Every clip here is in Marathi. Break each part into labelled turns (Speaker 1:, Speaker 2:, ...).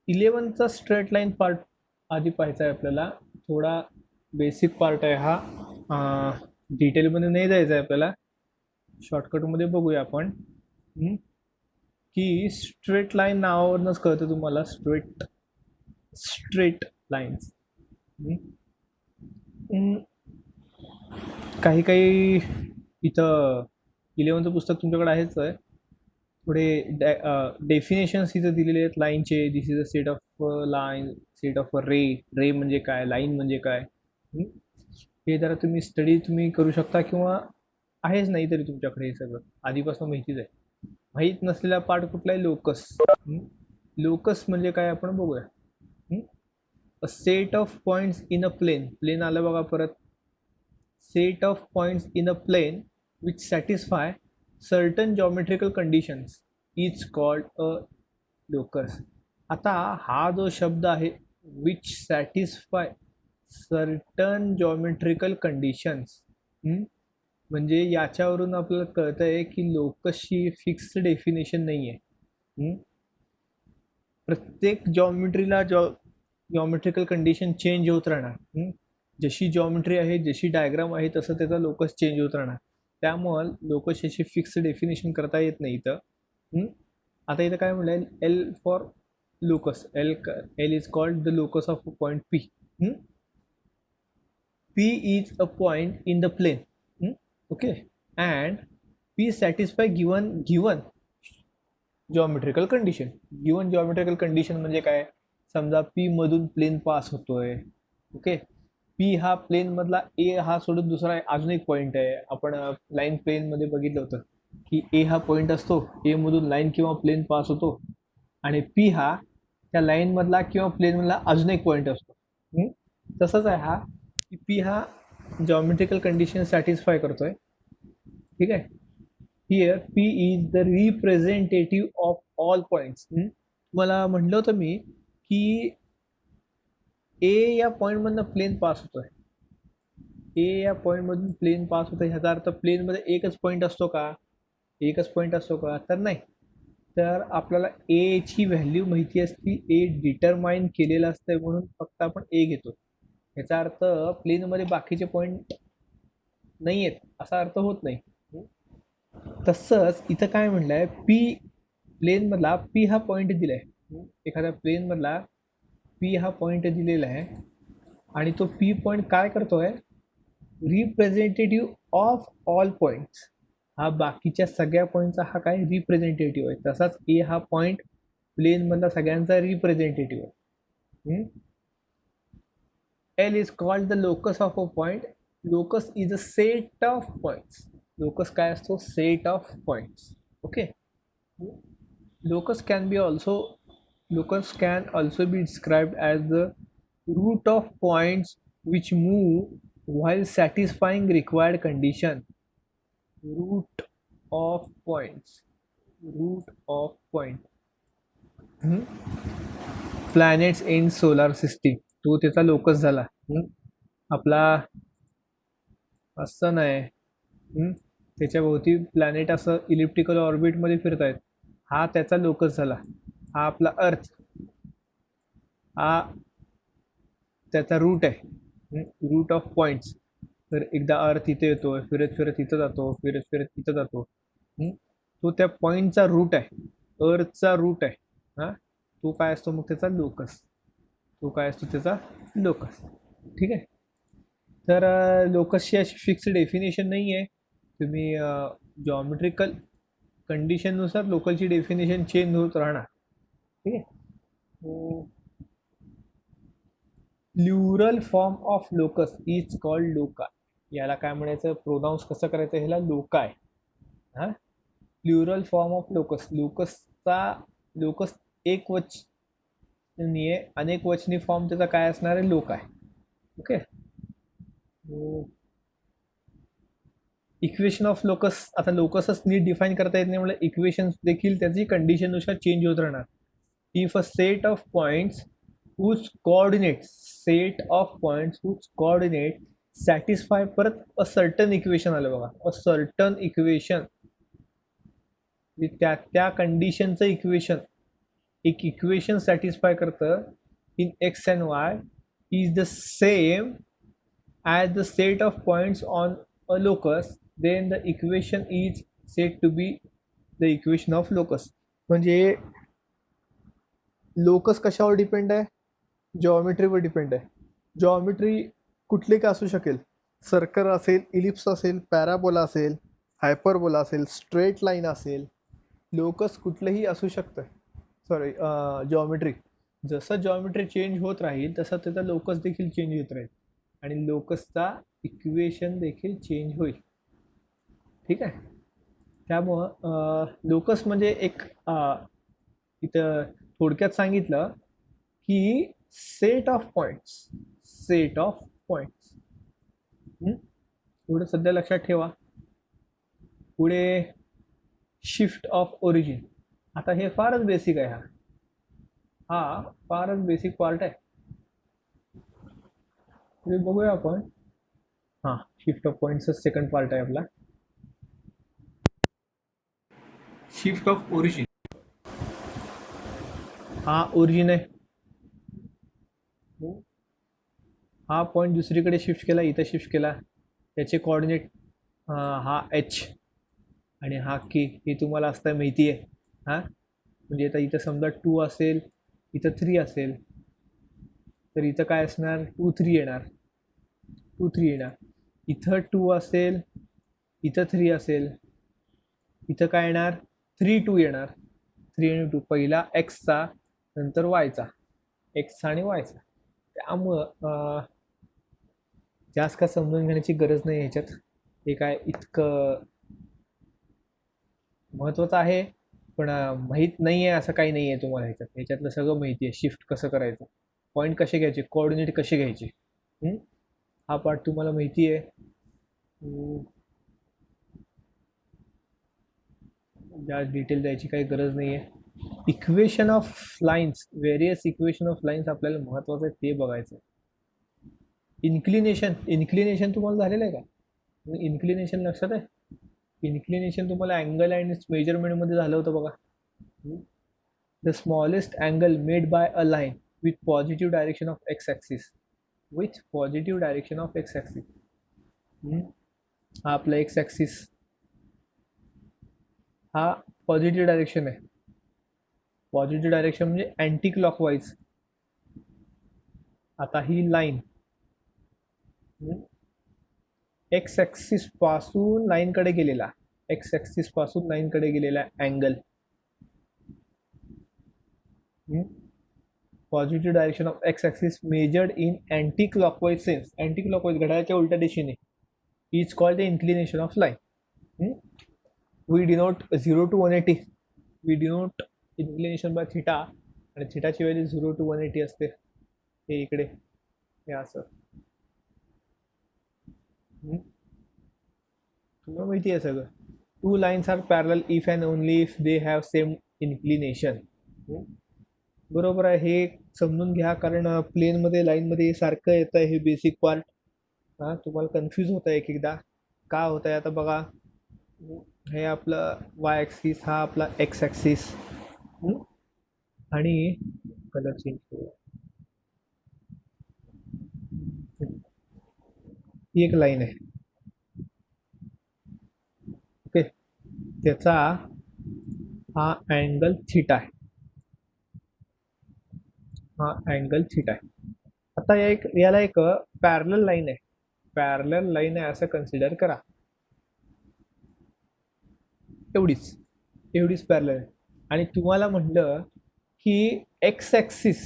Speaker 1: 11चा स्ट्रेट लाईन पार्ट आधी पाहायचा आहे आपल्याला. थोडा बेसिक पार्ट आहे हा, डिटेलमध्ये नाही जायचं आहे आपल्याला, शॉर्टकटमध्ये बघूया आपण. की स्ट्रेट लाईन नावावरूनच कळतं तुम्हाला, स्ट्रेट लाईन्स. काही काही इथं 11चं पुस्तक तुमच्याकडे आहेच आहे. थोडे डेफिनेशन्स इथं दिलेले आहेत लाईनचे. This is a set of line, set of ray. Ray म्हणजे काय, लाईन म्हणजे काय, हे जरा तुम्ही करू शकता, किंवा आहेच नाही तरी तुमच्याकडे हे सगळं आधीपासून माहितीच आहे. माहीत नसलेला पार्ट कुठला आहे, लोकस. लोकस म्हणजे काय आपण बघूया. A set of points in a plane. Plane आलं बघा परत. Set of points in a plane which satisfy certain geometrical conditions is called a locus. आता हा जो शब्द आहे, which satisfy certain geometrical conditions, म्हणजे याच्यावरून आपल्याला कळतं आहे की लोकसची फिक्स डेफिनेशन नाही आहे. प्रत्येक जॉमेट्रीला जॉमेट्रिकल कंडिशन चेंज होत राहणार. जशी जॉमेट्री आहे, जशी डायग्राम आहे, तसं त्याचा लोकस चेंज होत राहणार. त्यामुळं लोकस याची फिक्स डेफिनेशन करता येत नाही इथं. आता इथं काय म्हणलं, L for locus. L is called the locus of point P. P is a point in the plane. Okay. And P satisfy given geometrical condition. Given geometrical condition म्हणजे काय, समजा पी मधून प्लेन पास होतोय. ओके. पी हा प्लेन मधला ए हा सोडून दुसरा अजून एक पॉइंट आहे. आपण लाईन प्लेन मध्ये बघितलं होतं की ए हा पॉइंट असतो, ए मधून लाईन किंवा प्लेन पास होतो, आणि पी हा त्या लाईन मधला किंवा प्लेन मधला अजून एक पॉइंट असतो. तसंच आहे हा, की पी हा जॉमेट्रिकल कंडिशन सॅटिस्फाय करतोय. ठीक आहे. Here P is the representative of all points. मला म्हटलं होतं मी की ए या पॉईंटमधनं प्लेन पास होतोय. ए या पॉईंटमधून प्लेन पास होतोय, ह्याचा अर्थ प्लेनमध्ये एकच पॉईंट असतो का, एकच पॉईंट असतो का, तर नाही. तर आपल्याला ए ची व्हॅल्यू माहिती असती, ए डिटरमाइन केलेलं असतंय, म्हणून फक्त आपण ए घेतो. याचा अर्थ प्लेनमध्ये बाकीचे पॉईंट नाही आहेत असा अर्थ होत नाही. तसंच इथं काय म्हणलंय, पी प्लेनमधला पी हा पॉईंट दिलाय. एखाद्या प्लेनमधला पी हा पॉईंट दिलेला आहे, आणि तो पी पॉईंट काय करतोय, रिप्रेझेंटेटिव्ह ऑफ ऑल पॉईंट्स. हा बाकीच्या सगळ्या पॉईंटचा हा काय रिप्रेझेंटेटिव्ह आहे. तसाच ए हा पॉईंट प्लेनमधला सगळ्यांचा रिप्रेझेंटेटिव्ह आहे. L is called the locus of a point. Locus is a set of points. Locus काय असतो, set of points. Okay. Locus can be also locus can also be described as the root of points which move while satisfying required condition. Root of points. Root of point. Planets in solar system. तो त्याचा लोकस झाला. आपला असं नाही, त्याच्या भोवती प्लॅनेट असं इलिप्टिकल ऑर्बिटमध्ये फिरत आहेत, हा त्याचा लोकस झाला. हा आपला अर्थ, हा त्याचा रूट आहे, रूट ऑफ पॉइंट्स. तर एकदा अर्थ इथे येतो, फिरत फिरत इथं जातो, फिरत फिरत इथं जातो. तो त्या पॉइंटचा रूट आहे, अर्थचा रूट आहे. हा, तो काय असतो मग त्याचा लोकस. तो काय असतो त्याचा लोकस. ठीक आहे. तर लोकसची अशी फिक्स डेफिनेशन नाही आहे. तुम्ही जॉमेट्रिकल कंडिशननुसार लोकलची डेफिनेशन चेंज होत राहणार. ठीक आहे. Plural form of locus is called लोका. याला काय म्हणायचं, प्रोनाऊन्स कसं करायचं, ह्याला लोका आहे. हां, plural form of locus. Locus एक वचनी आहे, अनेक वचनी फॉर्म त्याचा काय असणार आहे, लोक आहे. ओके. Equation of locus. आता लोकसच नीट डिफाईन करता येत नाही, म्हणजे इक्वेशन देखील त्याची कंडिशननुसार चेंज होत राहणार. If a set of points whose coordinate satisfy परत अ सर्टन इक्वेशन आलं बघा, अ सर्टन इक्वेशन, त्या कंडिशनचं इक्वेशन एक इक्वेशन सॅटिस्फाय करतं in x and y is the same as the set of points on a locus, then the equation is said to be the equation of locus. म्हणजे लोकस कशावर डिपेंड आहे? जॉमेट्रीवर डिपेंड आहे. जॉमेट्री कुठले का असू शकेल, सर्कल असेल, इलिप्स असेल, पॅराबोला असेल, हायपरबोला असेल, स्ट्रेट लाईन असेल, लोकस कुठलंही असू शकतं. Sorry, geometry. जसं जॉमेट्री चेंज होत राहील तसं त्याचा लोकस देखील चेंज होत राहील आणि लोकसचा इक्वेशन देखील चेंज होईल. ठीक आहे. त्यामुळं लोकस म्हणजे एक इथं थोडक्यात सांगितलं की set of points, set of points. एवढं सध्या लक्षात ठेवा. पुढे शिफ्ट ऑफ ओरिजिन. आता हे फारच बेसिक आहे. हा फारच बेसिक पार्ट आहे. पुढे बघूया आपण. हां, शिफ्ट ऑफ पॉईंट्सचा सेकंड पार्ट आहे आपला. Shift of origin. हा ओरिजिन आहे. हा पॉईंट दुसरीकडे शिफ्ट केला, इथं शिफ्ट केला. त्याचे कोऑर्डिनेट हा एच आणि हा के, हे तुम्हाला असतं माहिती आहे. हां, म्हणजे आता इथं समजा 2 असेल, इथं 3 असेल, तर इथं काय असणार? 2 3 येणार, 2 3 येणार. इथं 2 असेल, इथं 3 असेल, इथं काय येणार? 3 2 येणार. 3 आणि 2, पहिला एक्सचा नंतर वायचा, एक्सचा आणि वायचा. त्यामुळं जास्त काय समजून घेण्याची गरज नाही ह्याच्यात. हे काय इतकं महत्त्वाचं आहे पण माहीत नाही आहे असं काही नाही आहे तुम्हाला ह्याच्यात. ह्याच्यातलं सगळं माहिती आहे. शिफ्ट कसं करायचं, पॉईंट कसे घ्यायचे, कोऑर्डिनेट कसे घ्यायचे, हा पार्ट तुम्हाला माहिती आहे. जास्त डिटेल द्यायची काही गरज नाही आहे. Equation of lines, various equation of lines आपल्याला महत्त्वाचं आहे ते बघायचं. इन्क्लिनेशन, इन्क्लिनेशन तुम्हाला झालेलं आहे का? इन्क्लिनेशन लक्षात आहे? इन्क्लिनेशन तुम्हाला अँगल अँड मेजरमेंटमध्ये झालं होतं बघा. The smallest angle made by a line with positive direction of x axis, with positive direction of x axis. हा आपला एक्स ॲक्सिस, हा पॉझिटिव्ह डायरेक्शन आहे. पॉझिटिव्ह डायरेक्शन म्हणजे अँटी क्लॉकवाईज. आता ही लाईन एक्स ॲक्सिस पासून लाईनकडे गेलेला, एक्स ॲक्सिस पासून लाईनकडे गेलेला angle, positive direction of x axis measured in anti clockwise sense, anti clockwise घड्याळाच्या उलट्या दिशेने, is called the inclination of line. We denote 0 to 180, we denote inclination by theta, आणि थिटाची व्हॅल्यू 0 to 180 असते. हे इकडे हे असं तुम्हाला माहिती आहे सगळं. 2 lines are parallel if and only if they have same inclination. बरोबर आहे. हे समजून घ्या, कारण प्लेनमध्ये लाईनमध्ये सारखं येतं आहे हे बेसिक पार्ट. हां, तुम्हाला कन्फ्यूज होतं आहे एक एकदा का होतं आहे. आता बघा, हे आपलं वाय ॲक्सिस, हा आपला एक्स ॲक्सिस, आणि कलर चेंज करूया. ही एक लाईन आहे, ओके. त्याचा हा अँगल थिटा आहे, हा अँगल थिटा आहे. आता याला एक पॅरलल लाईन आहे, पॅरलल लाईन आहे असं कन्सिडर करा. एवढीच पॅरलल आहे. आणि तुम्हाला म्हटलं की एक्स ॲक्सिस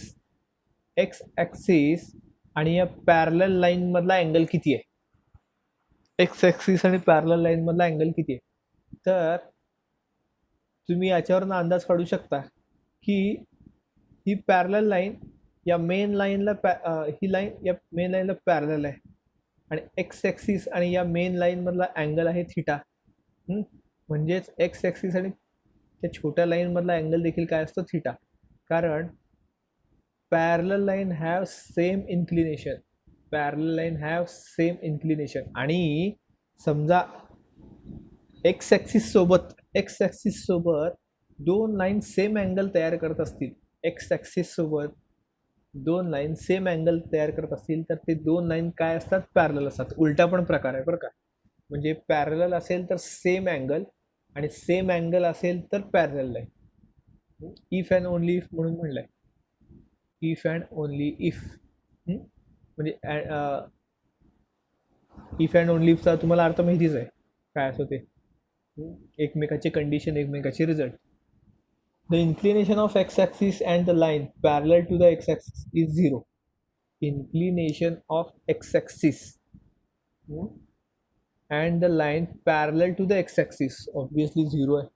Speaker 1: आणि या पॅरलल लाईन मधला अँगल किती आहे, एक्स ॲक्सिस आणि पॅरलल लाईन मधला अँगल किती आहे. तर तुम्ही याच्यावरनं अंदाज काढू शकता की ही पॅरलल लाईन या मेन लाईनला ही लाईन या मेन लाईनला पॅरलल आहे, आणि एक्स ॲक्सिस आणि या मेन लाईन मधला अँगल आहे थिटा. म्हणजेच एक्स ॲक्सिस आणि त्या छोट्या लाईन मधला अँगल देखील काय असतो? थिटा. कारण parallel line have same inclination, parallel line have same inclination. आणि समजा एक्स ॲक्सिस सोबत 2 लाईन सेम अँगल तयार करत असतील एक्स ॲक्सिस सोबत दोन लाईन सेम अँगल तयार करत असतील तर ते दोन लाईन काय असतात, पॅरलल असतात. उलटा पण प्रकार आहे बरं का, म्हणजे पॅरलल असेल तर सेम अँगल आणि सेम अँगल असेल तर parallel line. If and only if म्हणून म्हणलंय, इफ अँड ओनली इफ. म्हणजे इफ अँड ओनली इफचा तुम्हाला अर्थ माहितीच आहे काय असतो ते. एकमेकाची कंडिशन, एकमेकाची result. The inclination of x-axis and the line parallel to the x-axis is 0. Inclination of x-axis and the line parallel to the x-axis obviously 0 hai.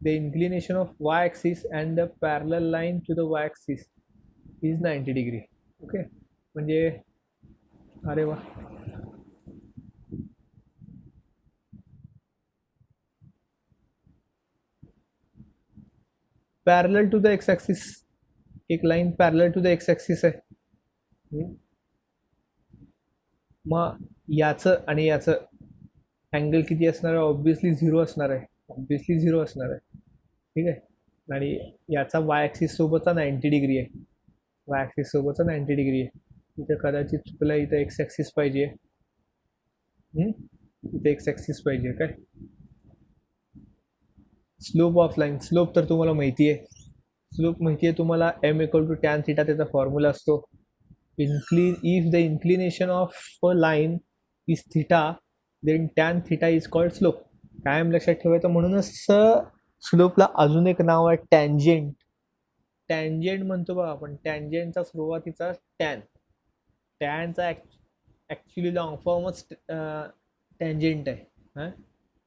Speaker 1: The inclination of y-axis and the parallel line to the y-axis is 90 degree. Okay, म्हणजे अरे वा, parallel to the x axis, एक line parallel to the x axis आहे. मग याचं आणि याचं अँगल किती असणार आहे, ऑब्विसली 0 असणार आहे, ऑब्विसली 0 असणार आहे. ठीक आहे, आणि याचा वाय ॲक्सिस सोबतचा 90 डिग्री आहे, वाय ॲक्सिस सोबतचा 90 डिग्री आहे. इथं कदाचित चुकलं, इथं एक्स ॲक्सिस पाहिजे, इथं एक्स ॲक्सिस पाहिजे. काय स्लोप ऑफ लाईन, स्लोप तर तुम्हाला माहिती आहे, स्लोप माहिती आहे तुम्हाला, m equal to tan theta त्याचा फॉर्म्युला असतो. if the inclination of a line is theta then tan theta is called slope. कायम लक्षात ठेवायचं. म्हणूनच स्लोपला अजून एक नाव आहे टँजेंट. टँजेंट म्हणतो बघा आपण, टँजेंटचा सुरुवातीचा टॅन, टॅनचा ॲक्च्युली लॉंग फॉर्मच टँजेंट आहे.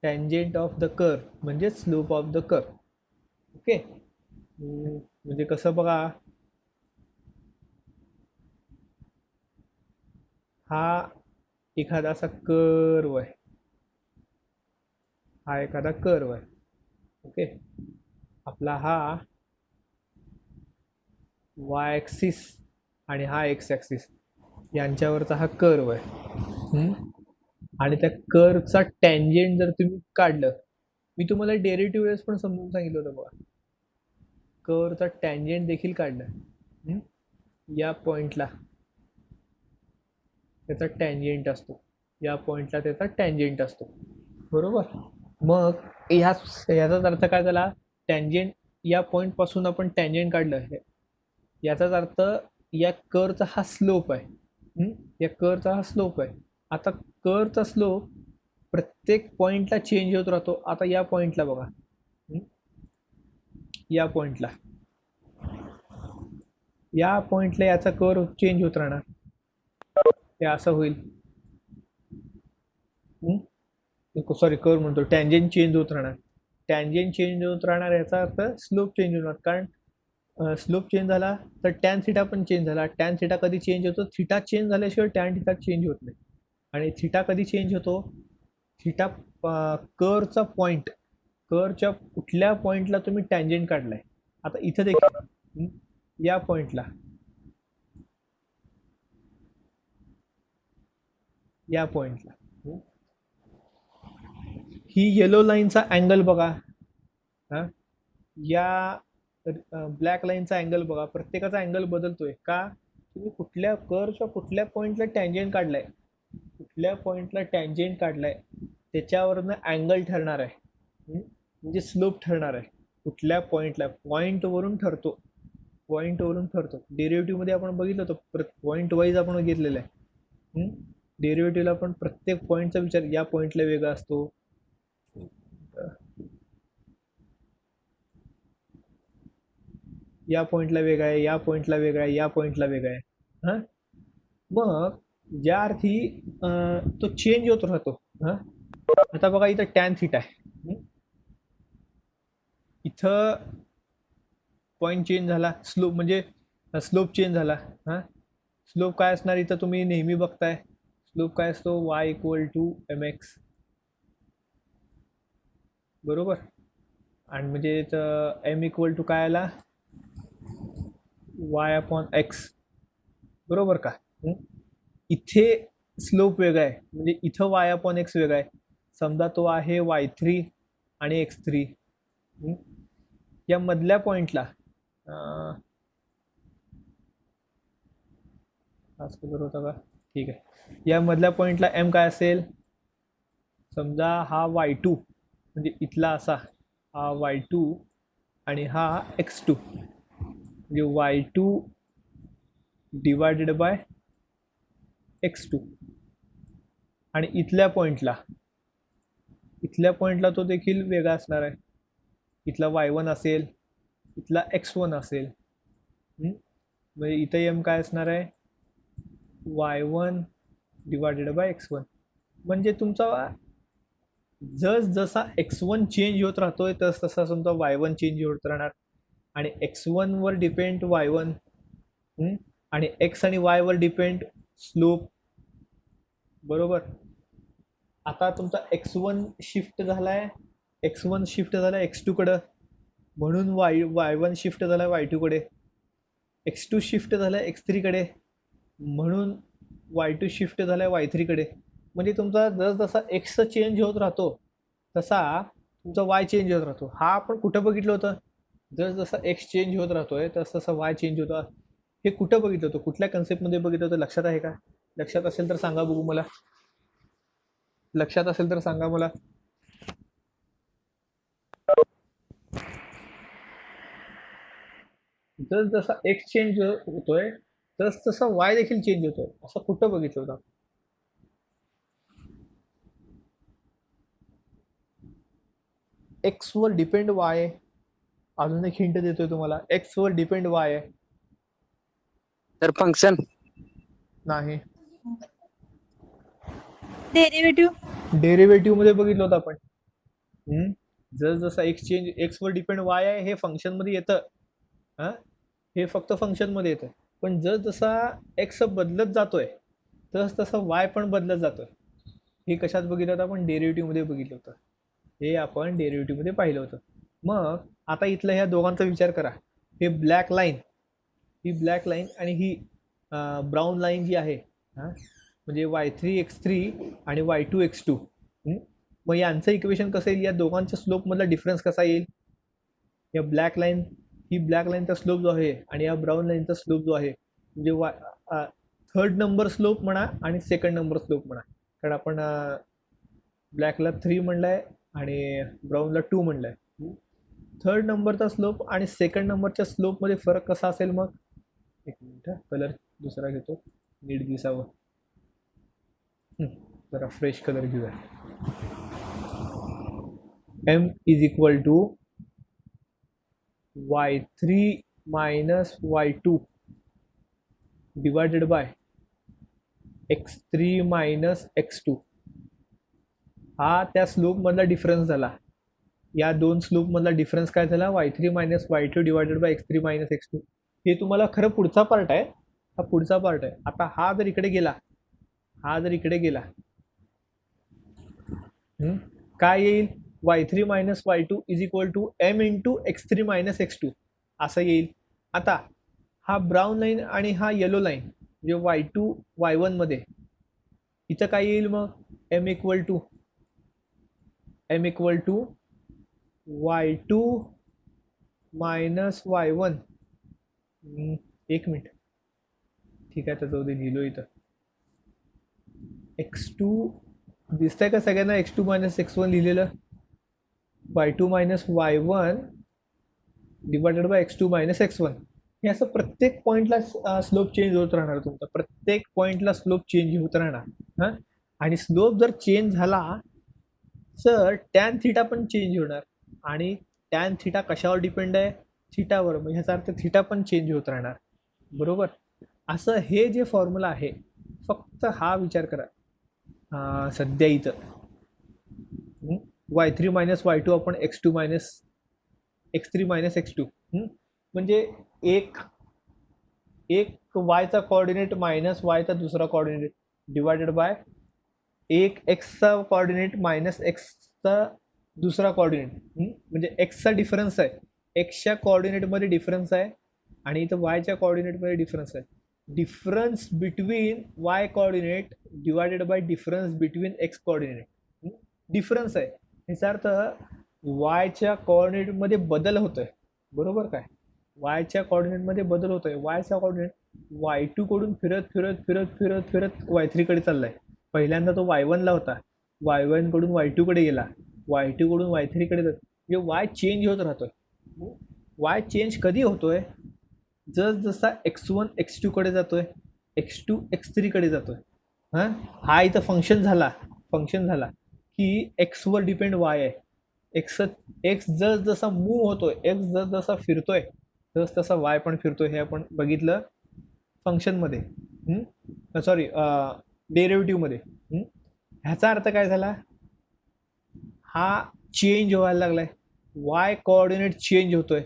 Speaker 1: टँजेंट ऑफ द कर्व म्हणजे slope of the curve. Okay, म्हणजे कसं बघा, हा एखादा असा कर्व आहे, हा एखादा कर्व आहे. ओके, आपला हा वाय ॲक्सिस आणि हा एक्स ॲक्सिस यांच्यावरचा हा कर्व आहे. आणि त्या कर्वचा टँजेंट जर तुम्ही काढलं, मी तुम्हाला डेरिव्हेटिव्ह वेळेस पण समजून सांगितलं होतं बघा, कर्वचा टँजेंट देखील काढलं, या पॉइंटला त्याचा टँजेंट असतो, या पॉइंटला त्याचा टँजेंट असतो, बरोबर. मग याचाच अर्थ काय झाला, टँजेंट या पॉइंट पासून आपण टँजेंट काढलं, याचाच अर्थ या कर्वचा हा स्लोप आहे, या कर्वचा हा स्लोप आहे. आता कर्वचा स्लोप प्रत्येक पॉइंटला चेंज होत राहतो. आता या पॉइंटला बघा, या पॉइंटला याचा कर्व चेंज होत राहणार, ते असं होईल. सॉरी, कर्व म्हणतो, टँजेंट चेंज होत राहणार, टँजेंट चेंज होत राहणार याचा अर्थ स्लोप चेंज होणार. कारण स्लोप चेंज झाला तर टॅन थिटा पण चेंज झाला. टॅन थिटा कधी चेंज होतो, थिटा चेंज झाल्याशिवाय टॅन थिटा चेंज होत नाही. आणि थिटा कधी चेंज होतो, थिटा कर्वचा पॉइंट, कर्वच्या कुठल्या पॉइंटला तुम्ही टँजेंट काढलाय. आता इथं देखील या पॉइंटला, या पॉइंटला ही येलो लाईनचा अँगल बघा, या ब्लॅक लाईनचा अँगल बघा, प्रत्येकाचा अँगल बदलतोय का, तुम्ही कुठल्या कर्वच्या कुठल्या पॉइंटला टँजेंट काढलाय, कुठल्या पॉइंटला टँजेंट काढलाय त्याच्यावरनं अँगल ठरणार आहे, म्हणजे स्लोप ठरणार आहे. कुठल्या पॉइंटला, पॉइंटवरून ठरतो, पॉइंटवरून ठरतो. डेरिव्हेटिव्हमध्ये आपण बघितलं होतं, पॉइंट वाईज आपण घेतलेलं आहे. डेरिव्हेटिव्हला पण प्रत्येक पॉइंटचा विचार, या पॉइंटला वेगळा असतो, या पॉइंटला वेगळा आहे, या पॉइंटला वेगळा आहे, या पॉइंटला वेगळा आहे. मग ज्या अर्थी तो चेंज होत राहतो. आता बघा, इथं टॅन थिटा आहे, इथं पॉइंट चेंज झाला, स्लोप म्हणजे स्लोप चेंज झाला. स्लोप काय असणार, इथं तुम्ही नेहमी बघताय स्लोप काय असतो, y इक्वल टू mx, बरोबर. आणि म्हणजे इथं m इक्वल टू काय आला, y अपॉन x, बरोबर का. इथे स्लोप वेगळा आहे, म्हणजे इथं y अपॉन x वेगळा आहे. समजा तो आहे y3 आणि x3, या मधल्या पॉइंटला हाच कलर होता का? ठीक आहे. या मधल्या पॉईंटला एम काय असेल? समजा हा y2 म्हणजे इथला असा हा y2 आणि हा x2 म्हणजे y2 डिवायडेड बाय x2 आणि इथल्या पॉईंटला तो देखील वेगळा असणार आहे. इथला y1 असेल, इथला x1 असेल. म्हणजे इथं एम काय असणार आहे? y1 divided by x1. म्हणजे तुमचा जसा x1 चेंज होत राहतोय तसा तुमचा y1 चेंज होत राहणार आणि x1 वर डिपेंड y1 आणि x आणि y वर डिपेंड स्लोप. बरोबर. आता तुमचा x1 शिफ्ट झालाय x2 कडे, म्हणून y1 शिफ्ट झालाय y2 कडे. x2 शिफ्ट झालाय x3 कडे, म्हणून y2 शिफ्ट झालाय y3 कडे. म्हणजे तुमचा जसा x चेंज होत राहतो तसा तुमचा y चेंज होत राहतो. हा आपण कुठं बघितलं होतं? जसा x चेंज होत राहतोय तसा y चेंज होतो. हे कुठं बघितलं होतं? कुठल्या कन्सेप्टमध्ये बघितलं होतं? लक्षात आहे का? लक्षात असेल तर सांगा बघू मला. लक्षात असेल तर सांगा मला. जसा x चेंज होतोय तसा y देखील चेंज होतोय. असं कुठं बघितलं होतं? एक्स वर डिपेंड y आहे. अजून एक हिंट देतोय तुम्हाला. एक्स वर डिपेंड y आहे.
Speaker 2: तर फंक्शन
Speaker 1: नाही.
Speaker 2: डेरिव्हेटिव्ह
Speaker 1: मध्ये बघितलं होतं आपण. जसा एक्स वर डिपेंड y आहे हे फंक्शन मध्ये येतं. हे फक्त फंक्शन मध्ये येतं. पण जसा एक्स बदलत जातोय तसा y पण बदलत जातोय. हे कशात बघितलं होतं आपण? डेरिव्हेटिव्ह मध्ये बघितलं होतं. हे आपण डेरिव्हेटिव्ह मध्ये पाहिलं होतं. मग आता इथलं ह्या दोघांचा विचार करा. ही ब्लॅक लाईन आणि ही ब्राऊन लाईन जी आहे म्हणजे y3x3 आणि y2x2. मग यांचं इक्वेशन कसं येईल? या दोघांच्या स्लोप मधला डिफरन्स कसा येईल? या ही ब्लॅक लाईनचा स्लोप जो आहे आणि या ब्राऊन लाईनचा स्लोप जो आहे म्हणजे थर्ड नंबर स्लोप म्हणा आणि सेकंड नंबर स्लोप म्हणा. कारण आपण ब्लॅकला 3 म्हणलाय आणि ब्राऊनला 2 म्हणलाय. थर्ड नंबरचा स्लोप आणि सेकंड नंबरच्या स्लोप मध्ये फरक कसा असेल? मग एक मिनिट, कलर दुसरा घेतो नीट दिसावं. जरा फ्रेश कलर घेऊया. m is equal to y3 minus y2 divided by x3 minus x2. हा त्या स्लोप मधला डिफरन्स झाला. या दोन स्लोप मधला डिफरन्स काय झाला? y3 minus y2 divided by x3 minus x2. हे तुम्हाला खरं पुढचा पार्ट आहे. हा पुढचा पार्ट आहे. आता हा जर इकडे गेला काय येईल? y3 minus y2 is equal to m into x3 minus x2 असं येईल. आता हा ब्राऊन लाईन आणि हा येलो लाईन म्हणजे y2 y1 मध्ये इथं काय येईल? मग m equal to y2 minus y1. एक मिनिट, ठीक आहे, तर जाऊ दे, लिहिलो इथं. x2 दिसतंय का सगळ्यांना? x2 मायनस x1 लिहिलेलं. y2 minus y1 divided by x2 minus x1. हे असं प्रत्येक पॉईंटला स्लोप चेंज होत राहणार तुमचा. प्रत्येक पॉईंटला स्लोप चेंज होत राहणार. आणि स्लोप जर चेंज झाला तर टॅन थिटा पण चेंज होणार. आणि टॅन थिटा कशावर डिपेंड आहे? थिटावर. मग ह्याचा अर्थ थिटा पण चेंज होत राहणार. बरोबर. असं हे जे फॉर्म्युला आहे, फक्त हा विचार करा. सध्या इथं y3 मायनस y2 आपण x3 मायनस x2 म्हणजे एक y चा कोऑर्डिनेट मायनस y चा दुसरा कोऑर्डिनेट डिवायडेड बाय एक एक्सचा कोऑर्डिनेट मायनस एक्सचा दुसरा कोऑर्डिनेट. म्हणजे एक्सचा डिफरन्स आहे. एक्सच्या कोऑर्डिनेटमध्ये डिफरन्स आहे आणि इथं वायच्या कोऑर्डिनेटमध्ये डिफरन्स आहे. Difference between Y coordinate divided by difference between x coordinate. Difference आहे याचा अर्थ वायच्या कोऑर्डिनेटमध्ये बदल होतोय. बरोबर काय? वायच्या कोऑर्डिनेटमध्ये बदल होतोय. वायचा कोऑर्डिनेट y2 कडून फिरत फिरत फिरत फिरत फिरत y3 कडे चाललाय. पहिल्यांदा तो y1 ला होता, y1 कडून y2 कडे गेला, y2 कडून y3 कडे जातो. म्हणजे y चेंज होत राहतोय. y चेंज कधी होतोय? जसा x1 x2 कडे जातोय, x2 x3 कडे जातोय. हा इथं फंक्शन झाला की x वर डिपेंड y आहे. एक्स जसा मूव्ह होतोय, एक्स जसा फिरतोय, तसा वाय पण फिरतोय. हे आपण बघितलं फंक्शनमध्ये, सॉरी डेरिव्हेटिव्हमध्ये. ह्याचा अर्थ काय झाला? हा चेंज व्हायला लागलाय, वाय कोऑर्डिनेट चेंज होतोय.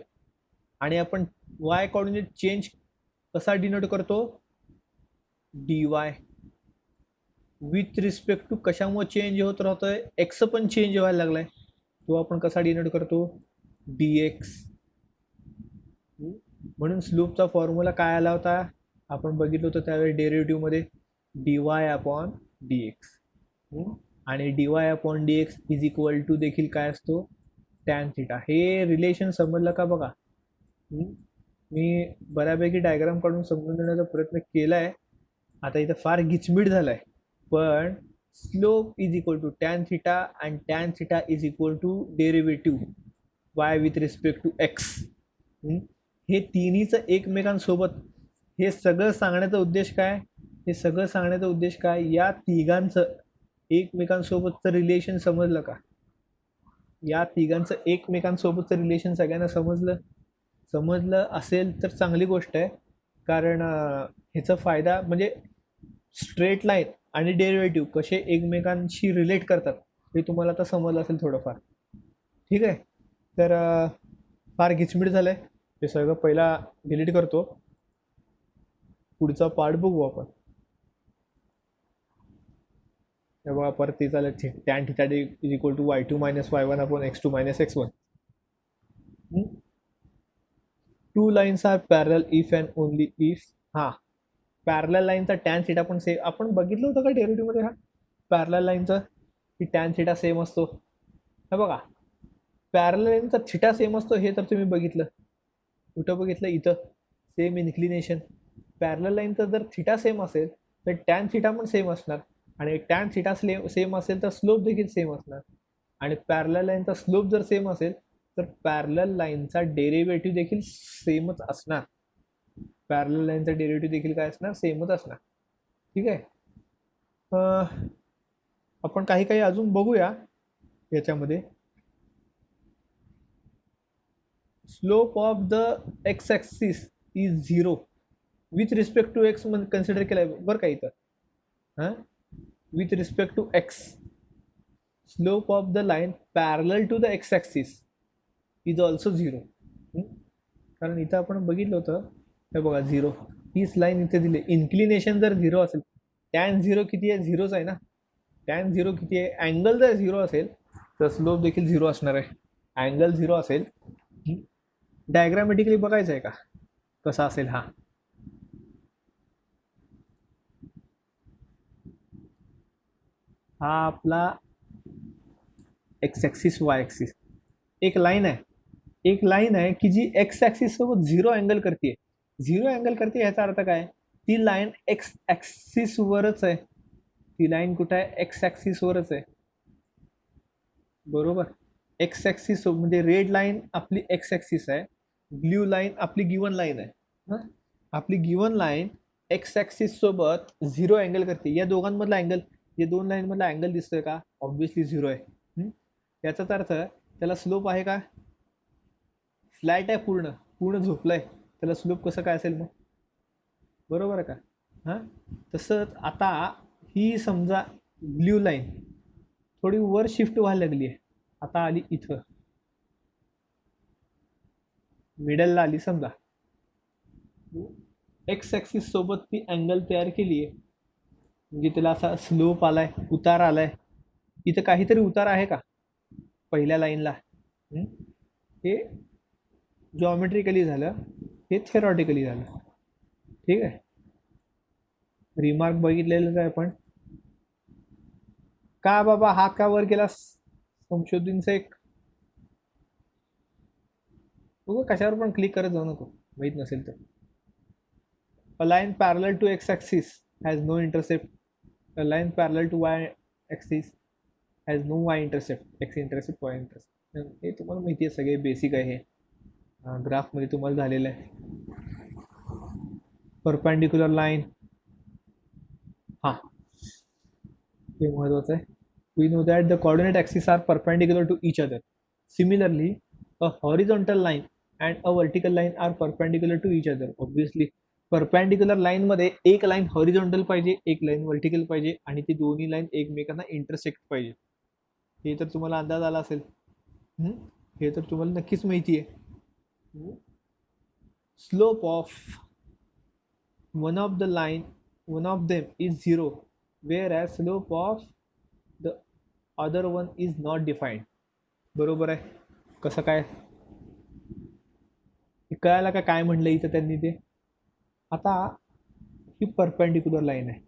Speaker 1: आणि आपण वाय कोऑर्डिनेट चेंज कसा डिनोट करतो? dy. विथ रिस्पेक्ट टू कशामुळे चेंज होत राहतोय? एक्स पण चेंज व्हायला लागलाय, तो आपण कसा डिनोट करतो? dx. म्हणून स्लोपचा फॉर्म्युला काय आला होता? आपण बघितलं होतं त्यावेळी डेरिव्हेटिव्ह मध्ये, dy अपॉन dx. आणि dy upon dx is equal to देखील काय असतो? Tan theta. हे रिलेशन समजलं का बघा? मी बऱ्यापैकी डायग्राम काढून समजून देण्याचा प्रयत्न केलाय. आता इथं फार गिचमीट झालाय, पण slope is equal to tan theta and tan theta is equal to derivative y with respect to x. हे तिन्हीचं एकमेकांसोबत, हे सगळं सांगण्याचा उद्देश काय? हे सगळं सांगण्याचा उद्देश काय? या तिघांचं एकमेकांसोबतचं रिलेशन समजलं का? या तिघांचं एकमेकांसोबतचं रिलेशन सगळ्यांना समजलं असेल तर चांगली गोष्ट आहे. कारण ह्याचा फायदा म्हणजे स्ट्रेट लाईन आणि डेरिव्हेटिव्ह कसे एकमेकांशी रिलेट करतात हे तुम्हाला आता समजलं असेल थोडंफार. ठीक आहे, तर फार गिचमीट झालंय, हे सगळं पहिला डिलीट करतो. पुढचा पार्ट बघू आपण. हे बघा परत ते झालं, tan theta is equal to y2 minus y1 upon x2 minus x1. Two lines are parallel if and only if. Parallel लाईनचा टॅन थिटा पण सेम आपण बघितलं होतं का डेरिव्हेटिव्ह मध्ये? पॅरलल लाईनचं की टॅन थिटा सेम असतो. हे बघा, पॅरलल लाईनचा थिटा सेम असतो हे तर तुम्ही बघितलं. कुठं बघितलं? इथं. Same inclination. पॅरलल लाईनचा जर थिटा सेम असेल तर टॅन थिटा पण सेम असणार, आणि टॅन थिटा सेम असेल तर स्लोप देखील सेम असणार. आणि पॅरलल लाईनचा स्लोप जर सेम असेल तर पॅरलल लाईनचा डेरिव्हेटिव्ह देखील सेमच असणार. पॅरलल लाईनचा डेरिव्हेटिव्ह देखील काय असणार? सेमच असणार. ठीक आहे, आपण काही अजून बघूया याच्यामध्ये. Slope of the x axis is 0 with respect to x consider केलाय बरं का इथं. With respect to x, slope of the line parallel to the x axis is also 0. कारण इथं आपण बघितलं होतं, हे बघा 0, हीच लाईन इथे दिली. इन्क्लिनेशन जर 0 असेल, टॅन 0 किती आहे? 0च आहे ना. टॅन 0 किती आहे? अँगल जर 0 असेल तर स्लोप देखील 0 असणार आहे. अँगल 0 असेल, डायग्रामॅटिकली बघायचं आहे का कसा असेल? हा आपला एक्स ॲक्सिस वाय ॲक्सिस. एक लाईन आहे की जी एक्स ॲक्सिस सोबत 0 अँगल करते. 0 अँगल करते याचा अर्थ काय? ती लाईन एक्स ॲक्सिस वरच आहे. ती लाईन कुठं आहे? एक्स ॲक्सिस वरच आहे, बरोबर. एक्स ॲक्सिस म्हणजे रेड लाईन आपली एक्स ॲक्सिस आहे, ब्ल्यू लाईन आपली गिवन लाईन आहे. आपली गिवन लाईन एक्स ॲक्सिस सोबत 0 अँगल करते. या दोघांमधला अँगल, या दोन लाईन मधला अँगल दिसतोय का? ऑब्व्हियसली 0 आहे. याचाच अर्थ त्याला स्लोप आहे का? फ्लॅट आहे, पूर्ण झोपलाय, त्याला स्लोप कसं काय असेल मग? बरोबर आहे का? तसंच आता ही समजा ब्ल्यू लाईन थोडी वर शिफ्ट व्हायला लागली आहे, आता आली इथं मिडलला आली. समजा एक्स ॲक्सिस सोबत ती अँगल तयार केली आहे, म्हणजे त्याला असा स्लोप आलाय, उतार आलाय. इथं काहीतरी उतार आहे का पहिल्या लाईनला? हे जॉमेट्रिकली झालं, हे थेरॉटिकली झालं. ठीक आहे, रिमार्क बघितलेलंच आहे आपण. का बाबा हात का वर केला? संशोधनचं एक बघू कशावर पण क्लिक करत जाऊ नको माहीत नसेल तर. A line parallel to x-axis has no intercept. A line parallel to y-axis has no y-intercept. X-intercept, y-intercept. हे तुम्हाला माहिती आहे, सगळे बेसिक आहे हे. ग्राफमध्ये तुम्हाला झालेलं आहे. परपेंडिक्युलर लाईन, हां हे महत्वाचं आहे. We know that the coordinate axes are perpendicular to each other. Similarly, a horizontal line and a vertical line are perpendicular to each other. Obviously, perpendicular line मध्ये एक लाईन हॉरिझॉन्टल पाहिजे, एक लाईन व्हर्टिकल पाहिजे आणि ती दोन्ही लाईन एकमेकांना इंटरसेक्ट पाहिजे. हे तर तुम्हाला अंदाज आला असेल. हे तर तुम्हाला नक्कीच माहिती आहे. Slope of one of them is 0, whereas slope of the other one is not defined. बरोबर आहे. कसं काय कळायला का काय म्हणलं इथं त्यांनी ते. आता ही परपेंडिक्युलर लाईन आहे.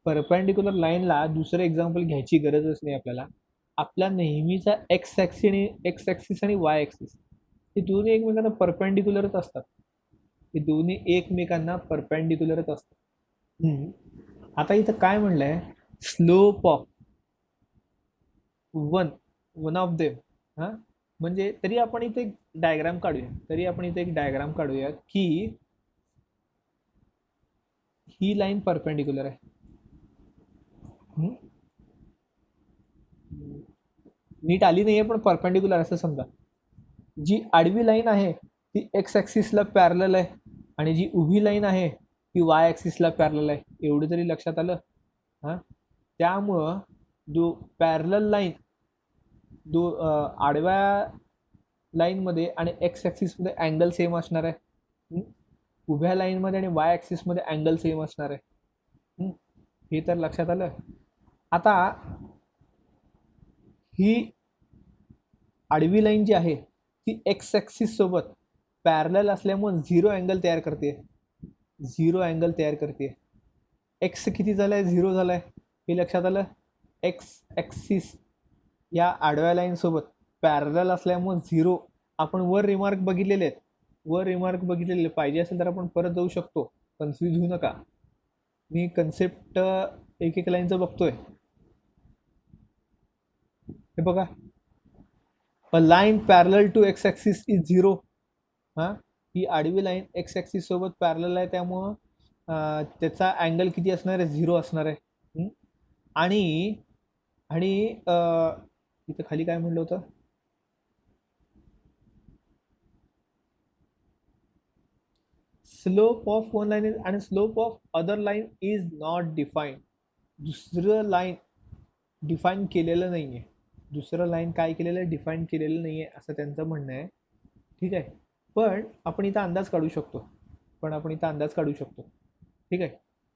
Speaker 1: परपेंडिक्युलर लाईनला दुसरं एक्झाम्पल घ्यायची गरजच नाही आपल्याला. आपला नेहमीचा एक्स ॲक्सिस आणि वाय ॲक्सिस हे दोन्ही एकमेकांना परपेंडिक्युलरच असतात. हे दोन्ही एकमेकांना परपेंडिक्युलरच असतात. आता इथं काय म्हणलंय, slope of one of them. हां म्हणजे तरी आपण इथे एक डायग्राम काढूया की ही लाईन परपेंडिक्युलर आहे. नीट आली नाहीये पण परपेंडिक्युलर असं समजा. जी आडवी लाईन आहे ती एक्स ॲक्सिसला पॅरलल आहे आणि जी उभी लाईन आहे ती वाय ॲक्सिसला पॅरलल आहे. एवढं तरी लक्षात आलं. हां त्यामुळं पॅरलल लाईन आडव्या लाईनमध्ये आणि एक्स ॲक्सिसमध्ये अँगल सेम असणार आहे. उभ्या लाईनमध्ये आणि वाय ॲक्सिसमध्ये अँगल सेम असणार आहे. हे तर लक्षात आलं. आता ही आडवी लाईन जी आहे ती एक्स ॲक्सिस सोबत पॅरलल असल्यामुळे झिरो अँगल तयार करते. एक्स किती झालाय, 0 झालाय. हे लक्षात आलं. एक्स ॲक्सिस या आडव्या लाईन सोबत पॅरलल असल्यामुळे 0. आपण वर रिमार्क बघितलेले पाहिजे असेल तर आपण परत जाऊ शकतो. कन्फ्यूज होऊ नका. मी कन्सेप्ट एक लाईनचं बघतोय. हे बघा, a line parallel to x axis is 0. हां ही आडवी लाईन एक्स ॲक्सिस सोबत पॅरलल आहे त्यामुळं त्याचा अँगल किती असणार आहे, 0 असणार आहे. आणि इथं खाली काय म्हणलं होतं, स्लोप ऑफ वन लाईन आणि slope of other line is not defined. दुसरं लाईन डिफाईन केलेलं नाही आहे. दुसरं लाईन काय केलेलं आहे, डिफाईन केलेलं नाही आहे असं त्यांचं म्हणणं आहे. ठीक आहे. पण आपण इथं अंदाज काढू शकतो. ठीक आहे.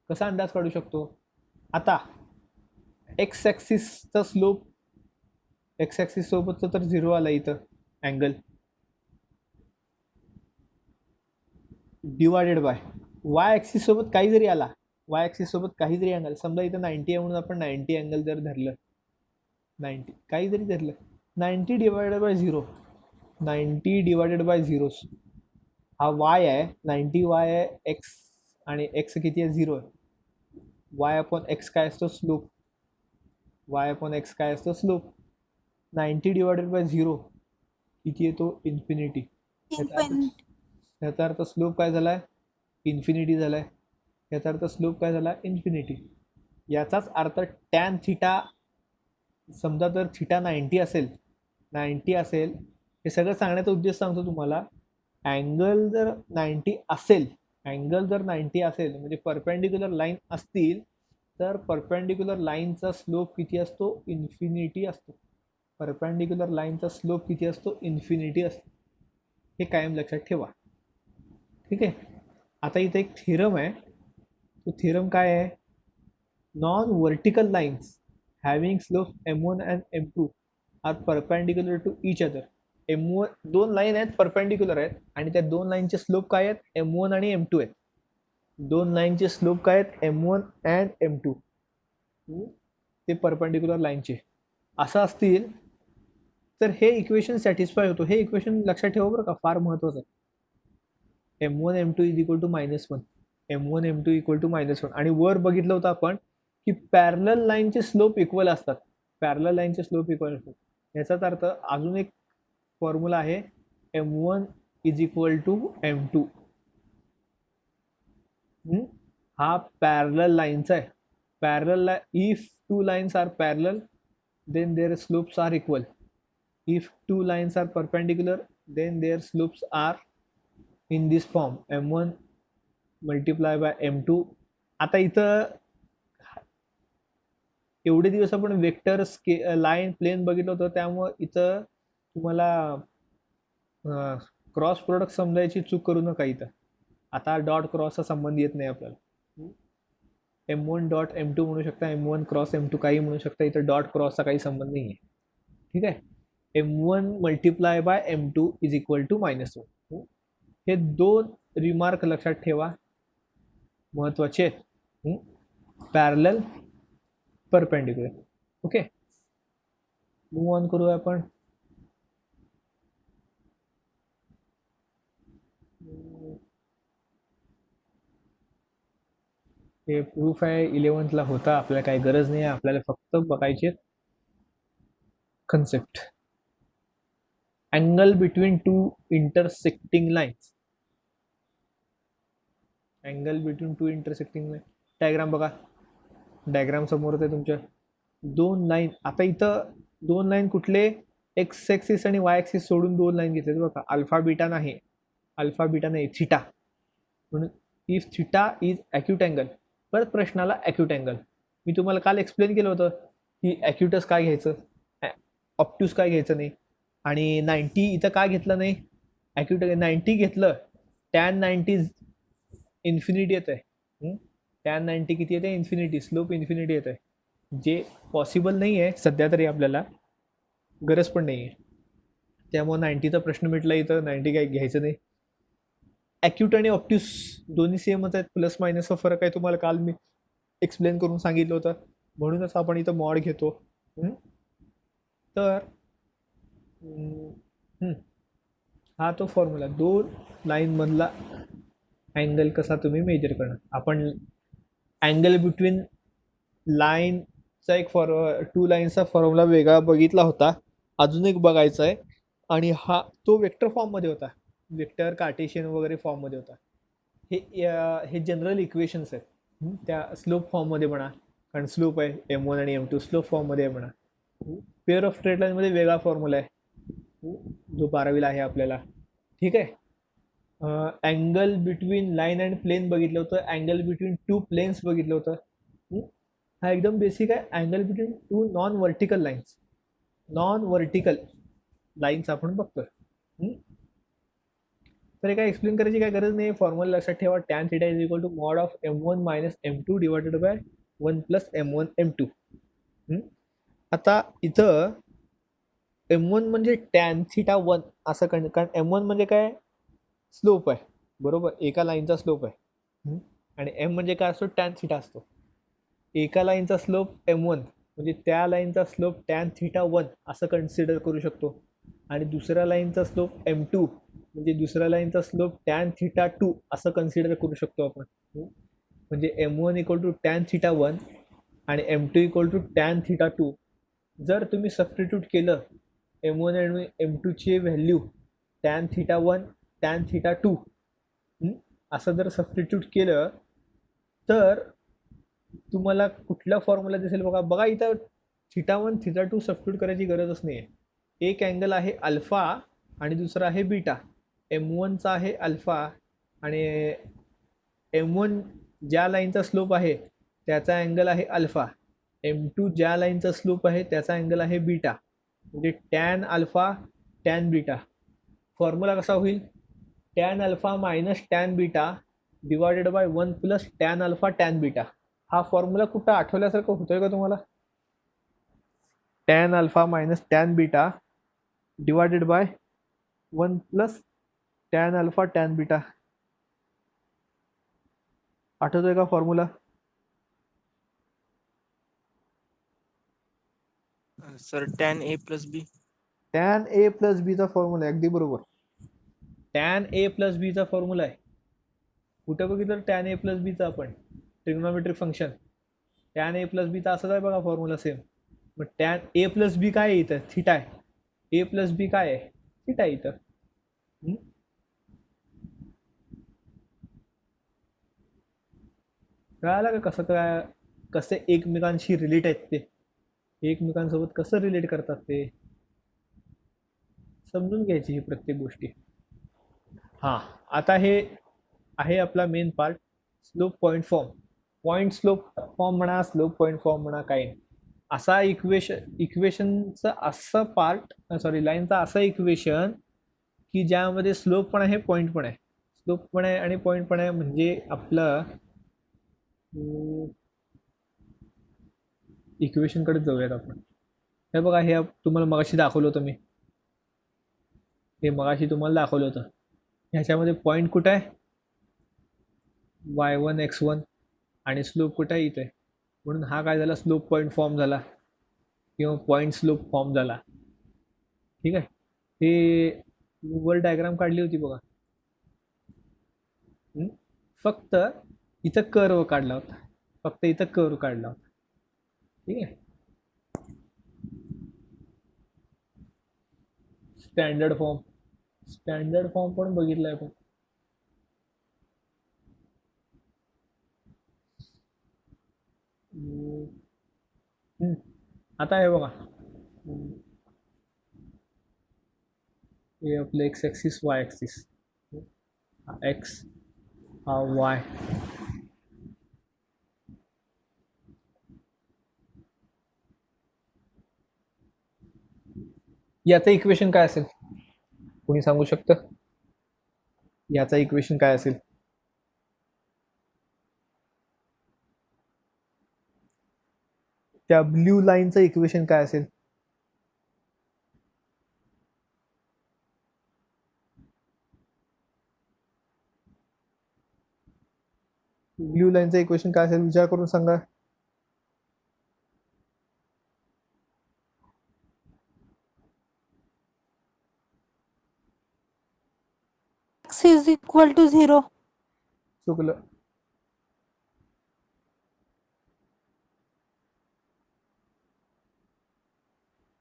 Speaker 1: कसा अंदाज काढू शकतो. आता एक्स ॲक्सिसचा स्लोप, एक्स ॲक्सिस सोबतचं तर 0 आला इथं angle, divided by Y axis सोबत काही जरी आला, वाय ॲक्सिस सोबत काही जरी अँगल, समजा इथं 90 आहे म्हणून आपण 90 अँगल जर धरलं, 90 काही जरी धरलं, 90 डिवायडेड बाय 0, 90 डिवायडेड बाय 0 हा वाय आहे. 90 वाय आहे एक्स आणि एक्स किती आहे, 0 आहे. वाय अपॉन एक्स काय असतो, स्लोप. वाय अपॉन एक्स काय असतो, स्लोप. 90 डिवायडेड बाय 0 किती येतो, इन्फिनिटी. याचा अर्थ स्लोप काय झाला आहे, इन्फिनिटी झाला आहे. याचा अर्थ स्लोप काय झाला, इन्फिनिटी. याचाच अर्थ टॅन थिटा, समजा जर थिटा 90 असेल, हे सगळं सांगण्याचा उद्देश सांगतो तुम्हाला. अँगल जर 90 असेल म्हणजे परपेंडिक्युलर लाईन असतील तर परपेंडिक्युलर लाईनचा स्लोप किती असतो, इन्फिनिटी असतो. परपेंडिक्युलर लाईनचा स्लोप किती असतो, इन्फिनिटी असतो. हे कायम लक्षात ठेवा. ठीक आहे. आता इथे एक थेरम आहे. तो थेरम काय आहे, non vertical lines having slope m1 and m2 are perpendicular to each other. M1 दोन लाईन आहेत, परपेंडिक्युलर आहेत आणि त्या दोन लाईनचे स्लोप काय आहेत, m1 आणि m2 आहेत. दोन लाईनचे स्लोप काय आहेत, m1 and m2. ते परपेंडिक्युलर लाईनचे असं असतील तर हे इक्वेशन सॅटिस्फाय होतो. हे इक्वेशन लक्षात ठेवा बरं का, फार महत्वाचं आहे. M1 M2 is equal to -1, M1 M2 equal to -1. आणि वर बघितलं होतं आपण की पॅरलल लाईनचे स्लोप इक्वल असतात. पॅरलल लाईनचे स्लोप इक्वल असतात. याचाच अर्थ अजून एक फॉर्म्युला आहे, M1 is equal to M2. हा पॅरलल लाईनचा आहे. Parallel, if two lines are parallel then their slopes are equal. If two lines are perpendicular, then their slopes are in this form, m1 multiply by m2. आता इथं एवढे दिवस आपण वेक्टर लाईन प्लेन बघितलं होतं, त्यामुळे इथं तुम्हाला क्रॉस प्रोडक्ट समजायची चूक करू नका. इथं आता डॉट क्रॉसचा संबंध येत नाही आपल्याला. M1 डॉट M2 म्हणू शकता, M1 क्रॉस M2 काही म्हणू शकता. इथं डॉट क्रॉसचा काही संबंध नाही आहे. ठीक आहे. M1 multiply by M2 is equal to -1. हे दोन रिमार्क लक्षात ठेवा, महत्वाचे आहेत. Parallel, perpendicular. Okay, move on करूया आपण. हे प्रूफ आहे 11th होता, आपल्याला काही गरज नाही आहे. आपल्याला फक्त बघायचे concept. Angle between two intersecting lines. Angle between two intersecting line. Diagram बघा, डायग्राम समोर आहे तुमच्या. दोन लाईन, आता इथं दोन लाईन कुठले, एक्स ॲक्सिस आणि वाय ॲक्सिस सोडून दोन लाईन घेतले बघा. अल्फा बीटा नाही, अल्फा बीटा नाही, थिटा. म्हणून if theta is acute angle. परत प्रश्नाला ॲक्यूट अँगल. मी तुम्हाला काल एक्सप्लेन केलं होतं की ॲक्यूटस काय घ्यायचं, ऑप्ट्यूस काय घ्यायचं नाही. आणि 90 इथं काय घेतलं नाही, ॲक्यूट 90 घेतलं, टॅन 90 इन्फिनिटी येत आहे. टॅन 90 किती येते, इन्फिनिटी, स्लोप इन्फिनिटी येत आहे. जे पॉसिबल नाही आहे सध्या तरी, आपल्याला गरज पण नाही आहे. त्यामुळे 90चा प्रश्न मिटला. इथं 90 काय घ्यायचं नाही. ॲक्यूट आणि ऑप्ट्यूस दोन्ही सेमच आहेत, प्लस मायनसचा फरक आहे. तुम्हाला काल मी एक्सप्लेन करून सांगितलं होतं, म्हणूनच आपण इथं मॉड घेतो. तर हा तो फॉर्म्युला. दोन लाईन मधला अँगल कसा तुम्ही मेजर करणार. आपण अँगल बिटवीन लाईनचा एक टू लाईन्सचा फॉर्म्युला वेगळा बघितला होता, अजून एक बघायचा आहे. आणि हा तो वेक्टर फॉर्ममध्ये होता, वेक्टर कार्टेशियन वगैरे फॉर्ममध्ये होता. हे जनरल इक्वेशन्स आहेत. त्या स्लोप फॉर्ममध्ये म्हणा, कारण स्लोप आहे M1 आणि M2, स्लोप फॉर्ममध्ये आहे म्हणा. पेअर ऑफ स्ट्रेट लाईनमध्ये वेगळा फॉर्म्युला आहे, जो 12वीला आहे आपल्याला. ठीक आहे. Angle between line and plane बघितलं होतं, अँगल बिटवीन टू प्लेन्स बघितलं होतं. हा एकदम बेसिक आहे. Angle between two non vertical lines, non vertical lines आपण बघतोय. तर काय एक्सप्लेन करायची काय गरज नाही. फॉर्म्युला लक्षात ठेवा, tan theta is equal to mod of M1 minus M2 divided by 1 plus M1 M2. आता इथं M1 म्हणजे टॅन थिटा 1 असं, कारण M1 म्हणजे काय, स्लोप आहे बरोबर, एका लाईनचा स्लोप आहे. आणि M म्हणजे काय असतो, टॅन थिटा असतो. एका लाईनचा स्लोप M1 म्हणजे त्या लाईनचा स्लोप टॅन थिटा 1 असं कन्सिडर करू शकतो. आणि दुसऱ्या लाईनचा स्लोप M2 म्हणजे दुसऱ्या लाईनचा स्लोप टॅन थिटा 2 असं कन्सिडर करू शकतो आपण. म्हणजे M1 equal to tan theta 1 आणि M2 equal to tan theta 2. जर तुम्ही सबस्टिट्यूट केलं M1 आणि M2 ची value tan theta 1 tan theta 2 असं जर सबस्टिट्यूट केलं, तर तुम्हाला कुठला फॉर्म्युला दिसेल बघा. इथं थिटा 1 थिटा 2 सबस्टिट्यूट करायची गरजच नाही आहे. एक अँगल आहे अल्फा आणि दुसरा आहे बीटा. M1चा आहे अल्फा आणि M1 ज्या लाईनचा स्लोप आहे त्याचा अँगल आहे अल्फा. M2 ज्या लाईनचा स्लोप आहे त्याचा अँगल आहे बीटा. म्हणजे tan alpha tan beta. Formula कसा होईल, tan alpha minus tan beta divided by 1 plus tan alpha tan beta. हा फॉर्म्युला कुठं आठवल्यासारखं होतोय का तुम्हाला, tan alpha minus tan beta divided by 1 plus tan alpha tan beta. आठवतोय का formula.
Speaker 3: Sir tan A plus B.
Speaker 1: Tan A plus बीचा फॉर्म्युला आहे, अगदी बरोबर. टॅन ए प्लस बीचा फॉर्म्युला आहे. कुठं बघितलं टॅन ए प्लस बीचा आपण trigonometric function tan A plus बीचा असंच आहे बघा फॉर्म्युला सेम. मग टॅन ए प्लस बी काय आहे इथं? थीटा आहे. ए प्लस बी काय आहे? थीटा आहे इथं. कळालं का कसं काय कसे एकमेकांशी रिलेट आहेत ते, एकमेकांसोबत कसं रिलेट करतात ते समजून घ्यायची ही प्रत्येक गोष्टी. हां, आता हे आहे आपला main part, slope point form. Point slope form म्हणा, स्लोप पॉईंट फॉर्म म्हणा, काही नाही. असा इक्वेशनचा असं पार्ट, सॉरी लाईनचा असं इक्वेशन की ज्यामध्ये स्लोप पण आहे, पॉईंट पण आहे. स्लोप पण आहे आणि पॉईंट पण आहे. म्हणजे आपलं इक्वेशनकडे जाऊयात आपण. हे बघा, हे तुम्हाला मगाशी दाखवलं होतं मी, हे मगाशी तुम्हाला दाखवलं होतं. ह्याच्यामध्ये पॉईंट कुठं आहे? y1 x1 आणि स्लोप कुठं आहे? इथे. म्हणून हा काय झाला? स्लोप पॉईंट फॉर्म झाला किंवा पॉईंट स्लोप फॉर्म झाला. ठीक आहे. हे वर डायग्राम काढली होती बघा. फक्त इथं कर्व काढला होता, फक्त इथं कर्व काढला होता. ठीक आहे. स्टँडर्ड फॉर्म पण बघितलाय आपण. आता हे बघा, हे आपलं एक्स ॲक्सिस, वाय ॲक्सिस, हा एक्स हा वाय. याचं इक्वेशन काय असेल? कोणी सांगू शकतं? याचं इक्वेशन काय असेल? त्या ब्ल्यू लाईनचं इक्वेशन काय असेल? ब्ल्यू लाईनचं इक्वेशन काय असेल? विचार करून सांगा.
Speaker 3: x is equal to 0.
Speaker 1: चुकलं.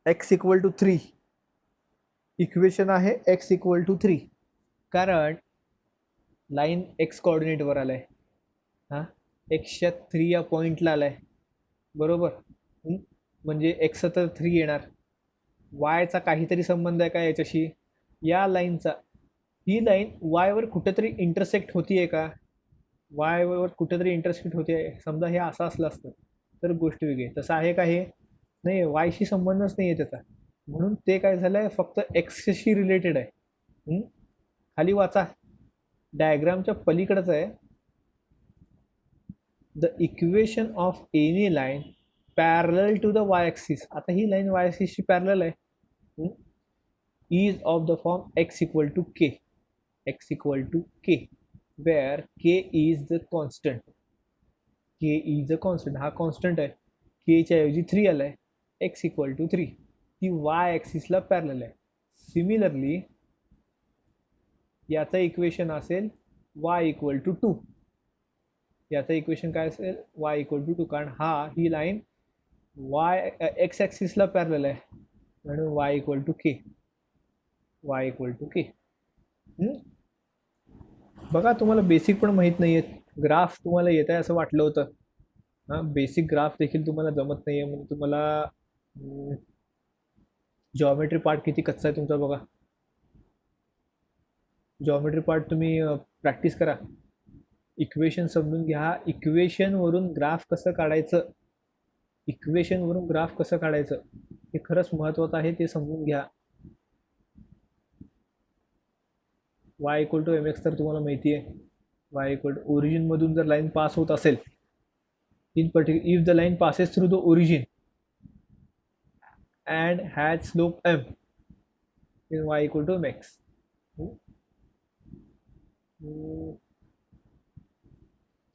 Speaker 1: x equal to 3. इक्वेशन आहे x इक्वल टू 3, कारण लाईन x कोऑर्डिनेटवर आलाय. हां, एक्सच्या 3 या पॉईंटला आलाय, बरोबर. म्हणजे x तर 3 येणार. वायचा काहीतरी संबंध आहे का याच्याशी? या लाईनचा, ही लाईन वायवर कुठेतरी इंटरसेक्ट होतीये का? वायवर कुठेतरी इंटरसेक्ट होते. समजा हे असं असलं असतं तर गोष्ट वेगळी. तसं आहे का? हे नाही, वायशी संबंधच नाही आहे त्याचा. म्हणून ते काय झालंय, फक्त एक्सशी रिलेटेड आहे. खाली वाचा, डायग्रामच्या पलीकडचं आहे. The equation of any line parallel to the y axis. आता ही लाईन वाय ॲक्सिसशी पॅरलल आहे. Is of the form x equal to K. X equal to K, where K is the constant. K is the constant, हा कॉन्स्टंट आहे. केच्या ऐवजी 3 आलाय. एक्स इक्वल टू 3, ती वाय ॲक्सिसला पॅरलल आहे. सिमिलरली याचं इक्वेशन असेल वाय इक्वल टू 2. याचं इक्वेशन काय असेल? वाय इक्वल टू 2, कारण ही लाईन वाय एक्स ॲक्सिसला पॅरलल आहे. म्हणून Y equal to K. Y equal to K. बघा, तुम्हाला बेसिक पण माहीत नाही आहेत. ग्राफ तुम्हाला येत आहे असं वाटलं होतं. हां, बेसिक ग्राफ देखील तुम्हाला जमत नाही आहे. म्हणजे तुम्हाला जॉमेट्री पार्ट किती कच्चा आहे तुमचा बघा. जॉमेट्री पार्ट तुम्ही प्रॅक्टिस करा. इक्वेशन समजून घ्या. इक्वेशनवरून ग्राफ कसं काढायचं, इक्वेशनवरून ग्राफ कसं काढायचं हे खरंच महत्त्वाचं आहे. ते समजून घ्या. Y equal to m x तर तुम्हाला माहिती आहे. वाय इक्वल टू ओरिजिनमधून जर लाईन पास होत असेल, in particular if the line passes through the origin and had slope m, then y equal to mx.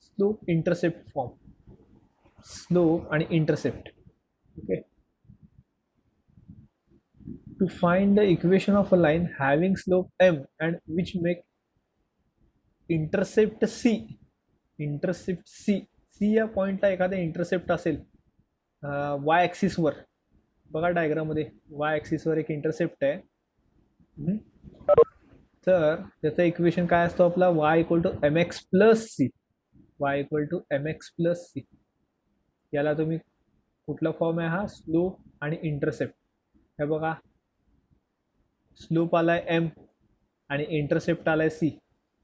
Speaker 1: Slope intercept form, slope आणि intercept. Okay, to find the equation of a line having slope m and which make intercept c. Intercept c या पॉईंटला एखादा इंटरसेप्ट असेल वाय ॲक्सिसवर. बघा डायग्राममध्ये वाय ॲक्सिसवर एक इंटरसेप्ट आहे. तर त्याचं इक्वेशन काय असतो आपला y equal to mx plus C. y equal to mx plus C. याला तुम्ही कुठला फॉर्म आहे हा स्लोप आणि इंटरसेप्ट. हे बघा स्लोप आलाय m आणि इंटरसेप्ट आलाय c.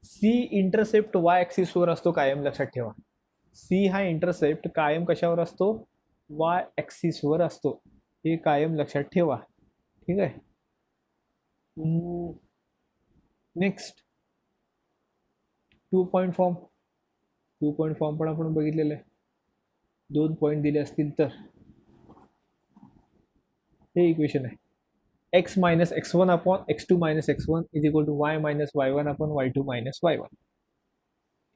Speaker 1: c इंटरसेप्ट y ॲक्सिसवर असतो कायम, लक्षात ठेवा. c हा इंटरसेप्ट कायम कशावर असतो y ॲक्सिसवर असतो, हे कायम लक्षात ठेवा. ठीक आहे. Next 2 point form. 2 point form पण आपण बघितलेलं आहे. 2 पॉईंट दिले असतील तर हे इक्वेशन आहे x minus x1 upon x2 minus x1 is equal to y minus y1 upon y2 minus y1.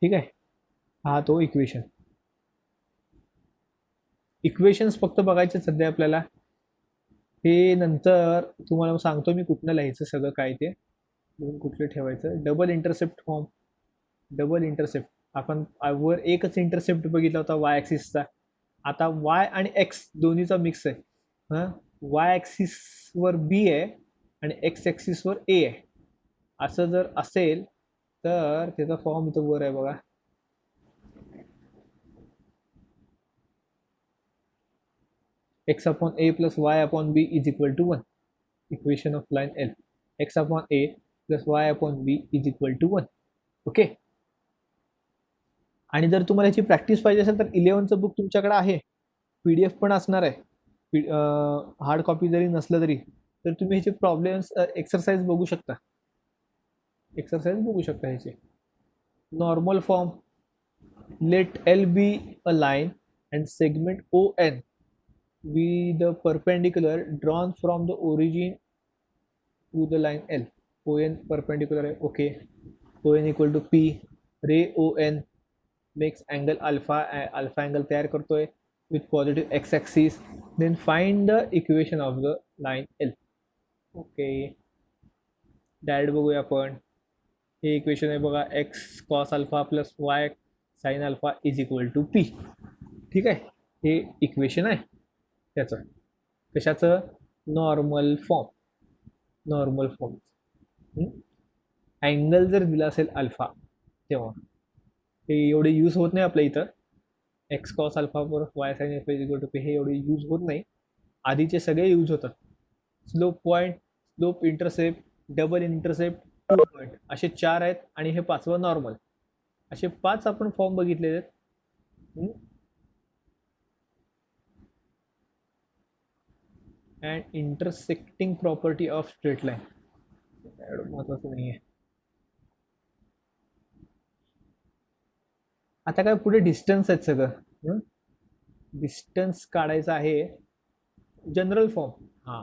Speaker 1: ठीक आहे. हा तो इक्वेशन. इक्वेशन्स फक्त बघायचे सध्या आपल्याला. हे नंतर तुम्हाला सांगतो मी कुठनं लिहायचं सगळं काय ते, कुठलं ठेवायचं. Double intercept form. Double intercept आपण वर एकच इंटरसेप्ट बघितला होता वाय ॲक्सिसचा. आता वाय आणि एक्स दोन्हीचा मिक्स आहे. हां, वाय ॲक्सिसवर बी आहे आणि एक्स ॲक्सिसवर ए आहे. असं जर असेल तर त्याचा फॉर्म इथं वर आहे बघा. x upon a plus y upon b is equal to 1. Equation of line L. x upon a plus y upon b is equal to 1. Okay. आणि जर तुम्हाला याची प्रॅक्टिस पाहिजे असेल तर 11चं बुक तुमच्याकडे आहे, PDF पण असणार आहे. हार्ड कॉपी जरी नसलं तरी तर तुम्ही ह्याचे प्रॉब्लेम्स एक्सरसाइज बघू शकता. ह्याचे. Normal form. Let L be a line and segment ON with the perpendicular drawn from the origin to the line L. ON perpendicular है. Okay. ON equal to P. Ray ON makes angle alpha. Alpha angle तैयार करतोय with positive x axis. Then find the equation of the line L. Okay. Direct बघूया आपण. हे इक्वेशन आहे बघा x cos alpha plus y sin alpha is equal to P. ठीक आहे. हे इक्वेशन आहे त्याचं. कशाचं? Normal form. Normal form. Angle जर दिला असेल अल्फा तेव्हा हे एवढे यूज होत नाही आपल्या इथं. एक्स कॉस अल्फा बरोबर y sine alpha is equal to P हे एवढे यूज होत नाही. आधीचे सगळे यूज होतात. Slope point, slope intercept, double intercept, 2 point असे 4 आहेत आणि हे 5वं नॉर्मल. असे 5 आपण फॉर्म बघितलेले आहेत. And intersecting property of straight line एवढं महत्वाचं नाही आहे. आता काय पुढे डिस्टन्स आहेत सगळं. डिस्टन्स काढायचं आहे. General form. हां,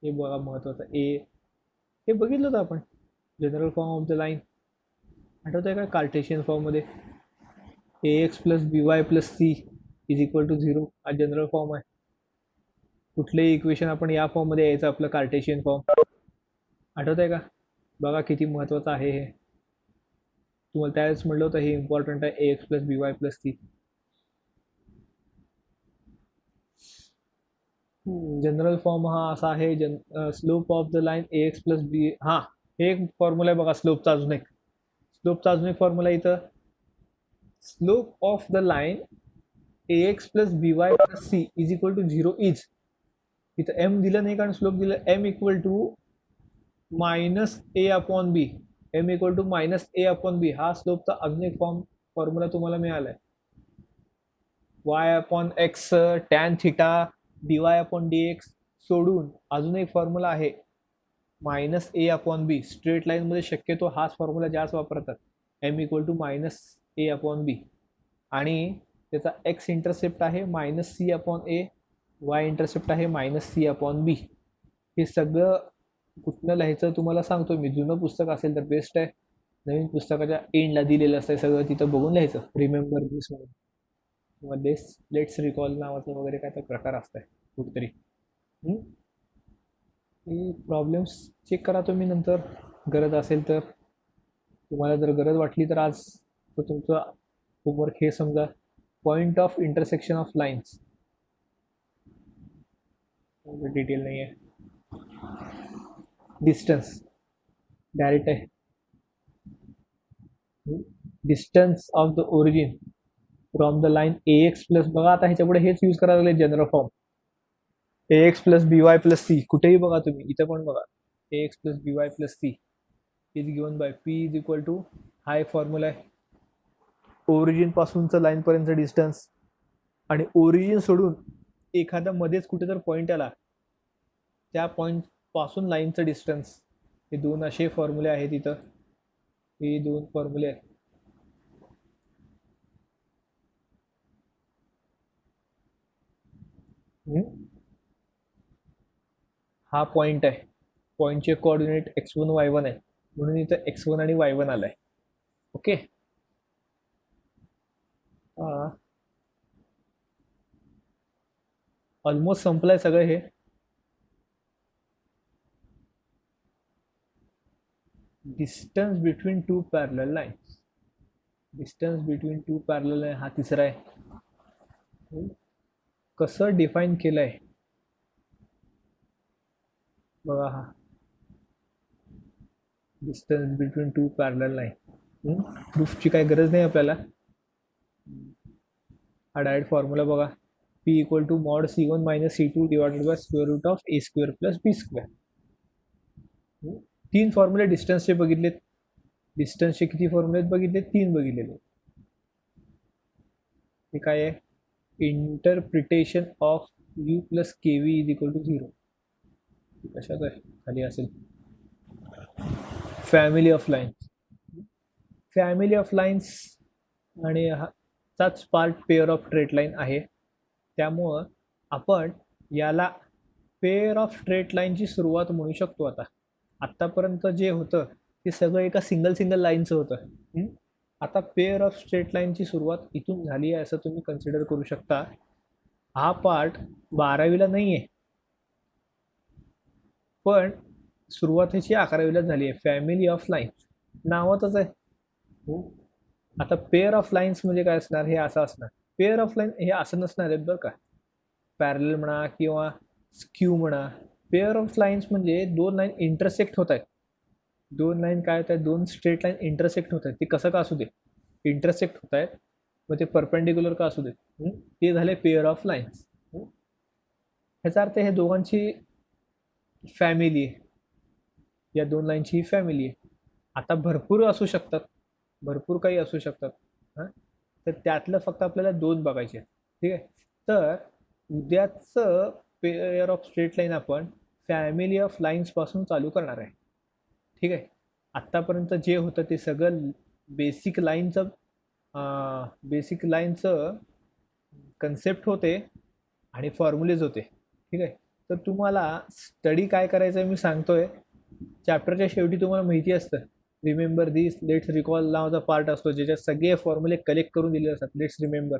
Speaker 1: हे बघा महत्वाचं. हे बघितलं होतं आपण. General form of the line आठवत आहे का कार्टेशियन फॉर्ममध्ये. AX plus BY plus C is equal to 0 हा जनरल फॉर्म आहे. कुठलेही इक्वेशन आपण या फॉर्ममध्ये यायचं आपलं कार्टेशियन फॉर्म. आठवत आहे का? बघा किती महत्त्वाचं आहे हे. तुम्हाला त्यावेळेस म्हटलं होतं हे इम्पॉर्टंट आहे. AX plus BY plus C. General form हा असा आहे. Slope of the line AX plus B. हां, हे एक फॉर्म्युला आहे बघा स्लोपचा. अजून एक फॉर्म्युला इथं. Slope of the line AX plus BY plus C is equal to 0 is. इथं M दिलं नाही कारण स्लोप दिलं. M equal to minus A upon B. M equal to minus A upon B हा स्लोपचा अजून एक फॉर्म्युला तुम्हाला मिळाला आहे. Y upon X tan theta dy upon dx सोडून अजून एक फॉर्म्युला आहे minus A upon B. Straight लाईनमध्ये शक्यतो हाच फॉर्म्युला जास्त वापरतात. M equal to minus A upon B आणि त्याचा X इंटरसेप्ट आहे minus C upon A. Y intercept आहे मायनस C अपॉन B. हे सगळं कुठनं लिहायचं तुम्हाला सांगतो मी. जुनं पुस्तक असेल तर बेस्ट आहे. नवीन पुस्तकाच्या एंडला दिलेलं असतं सगळं, तिथं बघून लिहायचं. रिमेंबर दिस म्हणून किंवा लेट्स रिकॉल नावाचं वगैरे काय तर प्रकार असतंय कुठेतरी. हे प्रॉब्लेम्स चेक करा तुम्ही नंतर गरज असेल तर. तुम्हाला जर गरज वाटली तर आज तर तुमचा होमवर्क हे समजा point of intersection of lines. Detail नाही आहे. डिस्टन्स डायरेक्ट आहे. Distance of the origin from the line AX plus, बघा आता ह्याच्यापुढे हेच यूज करायला लागले general form. AX plus BY plus C, कुठेही बघा तुम्ही, इथं पण बघा AX plus BY plus C is given by P is equal to, हा एक फॉर्म्युला आहे, ओरिजिन पासूनचं लाईन पर्यंत डिस्टन्स आणि ओरिजिन सोडून एखादा मध्येच कुठे तर पॉईंट आला त्या पॉईंट पासून लाईनचं डिस्टन्स. हे दोन असे फॉर्म्युले आहेत इथं. हे दोन फॉर्म्युले आहेत. हा पॉईंट आहे, पॉईंटचे कोऑर्डिनेट x1 y1 आहे म्हणून इथं x1 आणि y1 आलाय. ओके, ऑलमोस्ट संपलंय सगळं हे. Distance between two parallel lines, distance between two parallel line हा तिसरा आहे. कसं डिफाईन केलंय बघा, हा distance between two parallel line. प्रूफची काही गरज नाही आपल्याला. हा डायरेक्ट फॉर्म्युला बघा, P equal to mod C1 minus C2 divided by square root of A square plus B square. तीन फॉर्म्युले डिस्टन्सचे बघितलेत. डिस्टन्सचे किती फॉर्म्युले बघितले? तीन बघितलेले. हे काय आहे? Interpretation of U plus KV is equal to 0. कशाच आहे? खाली असेल. Family of lines, family of lines आणि हाच part pair of straight line आहे. त्यामुळं आपण याला पेअर ऑफ स्ट्रेट लाईनची सुरुवात म्हणू शकतो. आत्तापर्यंत जे होतं ते सगळं एका सिंगल लाईनचं होतं. आता पेअर ऑफ स्ट्रेट लाईनची सुरुवात इथून झाली आहे असं तुम्ही कन्सिडर करू शकता. हा पार्ट 12वीला नाही आहे पण सुरुवातीची 11वीला झाली आहे. फॅमिली ऑफ लाईन्स नावातच आहे. आता पेअर ऑफ लाईन्स म्हणजे काय असणार? हे असं असणार. पेअर ऑफ लाईन हे असं नसणार आहेत बरं का, पॅरलल म्हणा किंवा स्क्यू म्हणा. पेअर ऑफ लाईन्स म्हणजे दोन लाईन इंटरसेक्ट होत आहेत. दोन लाईन काय होत आहेत? दोन स्ट्रेट लाईन इंटरसेक्ट होत आहेत. ते कसं का असू दे, इंटरसेक्ट होत आहेत, मग ते परपेंडिक्युलर का असू दे, ते झाले पेअर ऑफ लाईन्स. ह्याचा अर्थ हे दोघांची फॅमिली आहे, या दोन लाईनची फॅमिली आहे. आता भरपूर असू शकतात, भरपूर काही असू शकतात. तर त्यातलं फक्त आपल्याला दोन बघायचे. ठीक आहे, तर उद्याचं पेअर ऑफ स्ट्रेट लाईन आपण फॅमिली ऑफ लाईन्सपासून चालू करणार आहे. ठीक आहे, आत्तापर्यंत जे होतं ते सगळं बेसिक लाईनचं कन्सेप्ट होते आणि फॉर्म्युलेज होते. ठीक आहे, तर तुम्हाला स्टडी काय करायचं आहे मी सांगतोय. चॅप्टरच्या शेवटी तुम्हाला माहिती असतं, रिमेंबर दिस, लेट्स रिकॉल नावाचा पार्ट असतो ज्याच्यात सगळे फॉर्म्युले कलेक्ट करून दिलेले असतात. लेट्स रिमेंबर,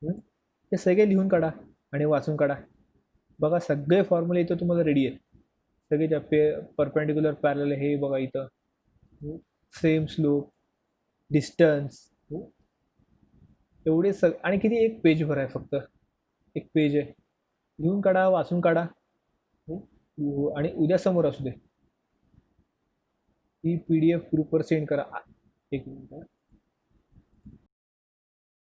Speaker 1: हे सगळे लिहून काढा आणि वाचून काढा. बघा सगळे फॉर्म्युले इथं तुम्हाला रेडी आहेत. सगळे ज्या परपेंडिक्युलर पॅरलल हे बघा इथं, सेम स्लोप, डिस्टन्स, एवढे आणि किती? एक पेज भर आहे, फक्त एक पेज आहे. लिहून काढा, वाचून काढा आणि उद्या समोर असू दे. ही PDF ग्रुपवर सेंड करा. एक मिनिट.